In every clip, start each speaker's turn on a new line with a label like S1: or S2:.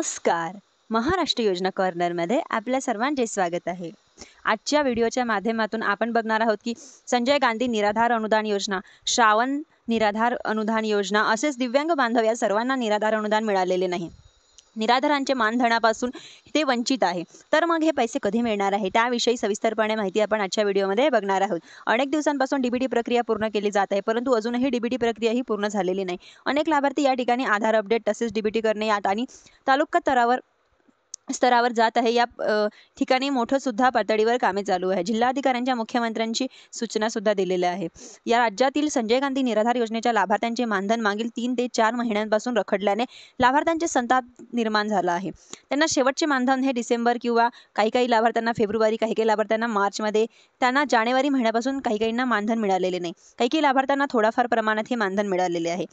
S1: नमस्कार. महाराष्ट्र योजना कॉर्नरमध्ये आपल्या सर्वांचे स्वागत आहे. आजच्या व्हिडिओच्या माध्यमातून आपण बघणार आहोत की संजय गांधी निराधार अनुदान योजना, श्रावण निराधार अनुदान योजना असेच दिव्यांग बांधव या सर्वांना निराधार अनुदान मिळालेले नाही. निराधारांचे मानधनापासून ते वंचित आहे. तर मग हे पैसे कधी मिळणार आहे त्याविषयी सविस्तरपणे माहिती आपण आजच्या व्हिडिओमध्ये बघणार आहोत. अनेक दिवसांपासून डीबीटी प्रक्रिया पूर्ण केली जात आहे, परंतु अजूनही डीबीटी प्रक्रिया ही पूर्ण झालेली नाही. अनेक लाभार्थी या ठिकाणी आधार अपडेट तसेच डीबीटी करणे यात आणि तालुका स्तरावर जात आहे. या ठिकाणी मोठं सुद्धा पातळीवर कामे चालू आहे. जिल्हाधिकाऱ्यांच्या मुख्यमंत्र्यांची सूचना सुद्धा दिलेल्या आहे. या राज्यातील संजय गांधी निराधार योजनेच्या लाभार्थ्यांचे मानधन मागील 3 ते 4 महिन्यांपासून रखडल्याने लाभार्थ्यांचे संताप निर्माण झाला आहे. त्यांना शेवटचे मानधन हे डिसेंबर किंवा काही लाभार्थ्यांना फेब्रुवारी, काही लाभार्थ्यांना मार्चमध्ये, त्यांना जानेवारी महिन्यापासून काहींना मानधन मिळालेले नाही. काही लाभार्थ्यांना थोडाफार प्रमाणात हे मानधन मिळालेले आहे,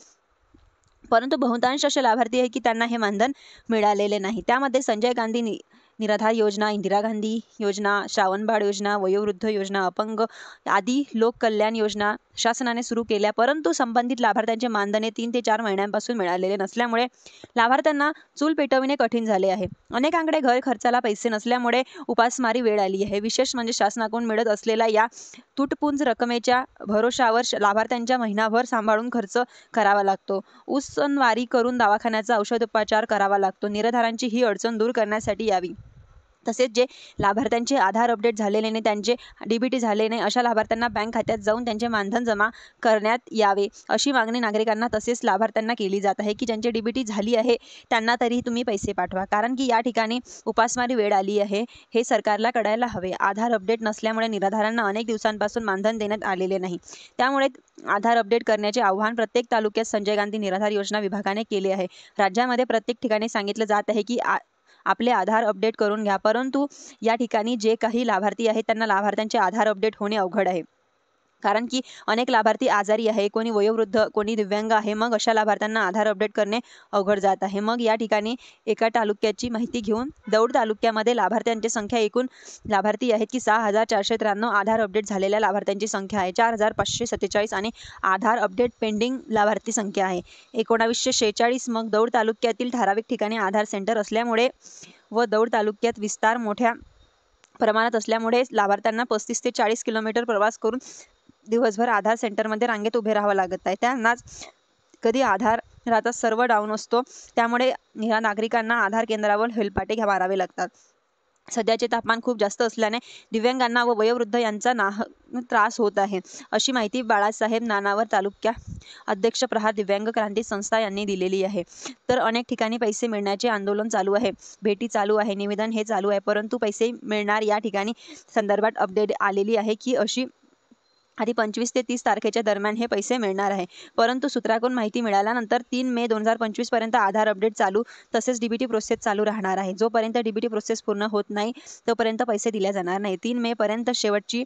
S1: परंतु बहुतांश असे लाभार्थी आहे की त्यांना हे मानधन मिळालेले नाही. त्यामध्ये संजय गांधी निराधार योजना, इंदिरा गांधी योजना, श्रावणबाळ योजना, वयोवृद्ध योजना, अपंग आदी लोक कल्याण योजना शासनाने सुरू केल्या, परंतु संबंधित लाभार्थ्यांचे मानधन हे 3 ते 4 महिन्यांपासून मिळालेले नसल्यामुळे लाभार्थ्यांना चूल पेटविणे कठीण झाले आहे. अनेकांकडे घर खर्चाला पैसे नसल्यामुळे उपासमारी वेळ आली आहे. विशेष म्हणजे शासनाकडून मिळत असलेल्या या तुटपुंज रकमेच्या भरोशावर लाभार्थ्यांच्या महिनाभर सांभाळून खर्च करावा लागतो. उसनवारी करून दवाखान्याचा औषधोपचार करावा लागतो. निराधारांची ही अडचण दूर करण्यासाठी यावी. तसेच जे लाभार्थ्यांचे आधार अपडेट झालेले नाही, त्यांचे डीबीटी झाले नाही, अशा लाभार्थ्यांना बँक खात्यात जाऊन त्यांचे मानधन जमा करण्यात यावे अशी मागणी नागरिकांना तसेच लाभार्थ्यांना केली जात आहे की ज्यांची डीबीटी झाली आहे त्यांना तरी तुम्ही पैसे पाठवा, कारण की या ठिकाणी उपासमारी वेळ आली आहे. हे सरकारला कळायला हवे. आधार अपडेट नसल्यामुळे निराधारांना अनेक दिवसांपासून मानधन देण्यात आलेले नाही. त्यामुळे आधार अपडेट करण्याचे आव्हान प्रत्येक तालुक्यात संजय गांधी निराधार योजना विभागाने केले आहे. राज्यामध्ये प्रत्येक ठिकाणी सांगितलं जात आहे की आपले आधार अपडेट करून घ्या, परंतु या ठिकाणी जे काही लाभार्थी आहेत त्यांना लाभार्थ्यांचे आधार अपडेट होणे अवघड आहे, कारण की अनेक लाभार्थी आजारी आहे, कोणी वयोवृद्ध, कोणी दिव्यांग आहे. मग अशा लाभार्थ्यांना आधार अपडेट करणे अवघड जात आहे. मग या ठिकाणी एका तालुक्याची माहिती घेऊन दौंड तालुक्यामध्ये लाभार्थ्यांची संख्या एकूण लाभार्थी आहेत की 6,493 आधार अपडेट झालेल्या लाभार्थ्यांची संख्या आहे. 4,547 आणि आधार अपडेट पेंडिंग लाभार्थी संख्या आहे 1946. मग दौंड तालुक्यातील ठराविक ठिकाणी आधार सेंटर असल्यामुळे व दौंड तालुक्यात विस्तार मोठ्या प्रमाणात असल्यामुळे लाभार्थ्यांना 35 ते 40 किलोमीटर प्रवास करून दिवसभर आधार सेंटरमध्ये रांगेत उभे राहावं लागत आहे. त्यांनाच कधी आधाराचा सर्व्हर डाऊन असतो, त्यामुळे या नागरिकांना आधार केंद्रावर हेलपाटे मारावे लागतात. सध्याचे तापमान खूप जास्त असल्याने दिव्यांगांना व वयोवृद्ध यांचा त्रास होत आहे अशी माहिती बाळासाहेब नानावर तालुका अध्यक्ष प्रहार दिव्यांग क्रांती संस्था यांनी दिलेली आहे. तर अनेक ठिकाणी पैसे मिळण्याचे आंदोलन चालू आहे, भेटी चालू आहे, निवेदन हे चालू आहे, परंतु पैसे मिळणार या ठिकाणी संदर्भात अपडेट आलेली आहे की अशी आधी 25 ते 30 तारखेच्या दरम्यान हे पैसे मिळणार आहे. परंतु सूत्राकडून माहिती मिळाल्यानंतर 3 मे 2025 पर्यंत आधार अपडेट चालू तसेच डीबीटी प्रोसेस चालू राहणार आहे. जोपर्यंत डीबीटी प्रोसेस पूर्ण होत नाही तोपर्यंत पैसे दिले जाणार नाही. 3 मे पर्यंत शेवटची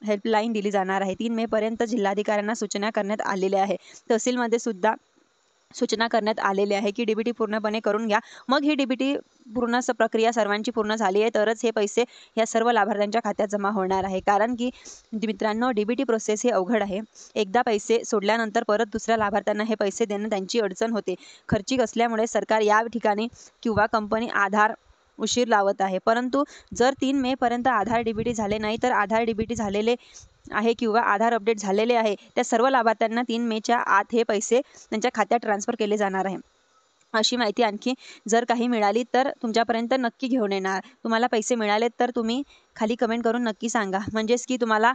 S1: हेल्पलाईन दिली जाणार आहे. 3 मे पर्यंत जिल्हाधिकाऱ्यांना सूचना करण्यात आलेल्या आहे. तहसीलमध्ये सुद्धा सूचना करण्यात आलेली आहे की डीबीटी पूर्णपणे करून घ्या. मग ही डीबीटी पूर्ण प्रक्रिया सर्वांची पूर्ण झाली आहे तरच हे पैसे या सर्व लाभार्थ्यांच्या खात्यात जमा होणार आहे. कारण की मित्रांनो, डीबीटी प्रोसेस हे अवघड आहे. एकदा पैसे सोडल्यानंतर परत दुसऱ्या लाभार्थ्यांना हे पैसे देणं त्यांची अडचण होते. खर्चिक असल्यामुळे सरकार या ठिकाणी किंवा कंपनी आधार उशीर लावत आहे. परंतु जर 3 मे पर्यंत आधार डीबीटी झाले नाही तर आधार डीबीटी झालेले आहे किंवा आधार अपडेट झालेले आहे त्या सर्व लाभार्थ्यांना 3 मेच्या आत हे पैसे त्यांच्या खात्यात ट्रान्सफर केले जाणार आहे. अशी माहिती आणखी जर काही मिळाली तर तुमच्यापर्यंत नक्की घेऊन येणार. तुम्हाला पैसे मिळाले तर तुम्ही खाली कमेंट करून नक्की सांगा, म्हणजेच की तुम्हाला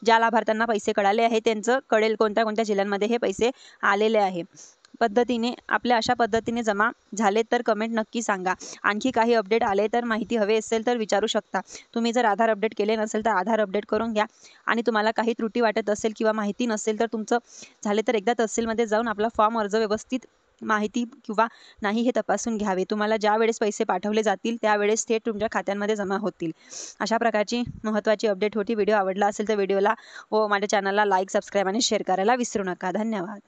S1: ज्या लाभार्थ्यांना पैसे कळाले आहे त्यांचं कळेल कोणत्या कोणत्या जिल्ह्यांमध्ये हे पैसे आलेले आहे. आपल्या अशा पद्धतीने जमा झाले तर कमेंट नक्की सांगा. आणखी काही अपडेट आले तर माहिती हवे असेल तर विचारू शकता. तुम्ही जर आधार अपडेट केले नसेल तर आधार अपडेट करून घ्या. आणि तुम्हाला काही त्रुटी वाटत असेल किंवा माहिती नसेल तर तुमचं झाले तर एकदा तहसीलमध्ये जाऊन आपला फॉर्म अर्ज व्यवस्थित माहिती किंवा नाही हे तपासून घ्यावे. तुम्हाला ज्या वेळेस पैसे पाठवले जातील त्यावेळेस थेट तुमच्या खात्यांमध्ये जमा होतील. अशा प्रकारची महत्त्वाची अपडेट होती. व्हिडिओ आवडला असेल तर व्हिडिओला व माझ्या चॅनलला लाईक, सबस्क्राईब आणि शेअर करायला विसरू नका. धन्यवाद.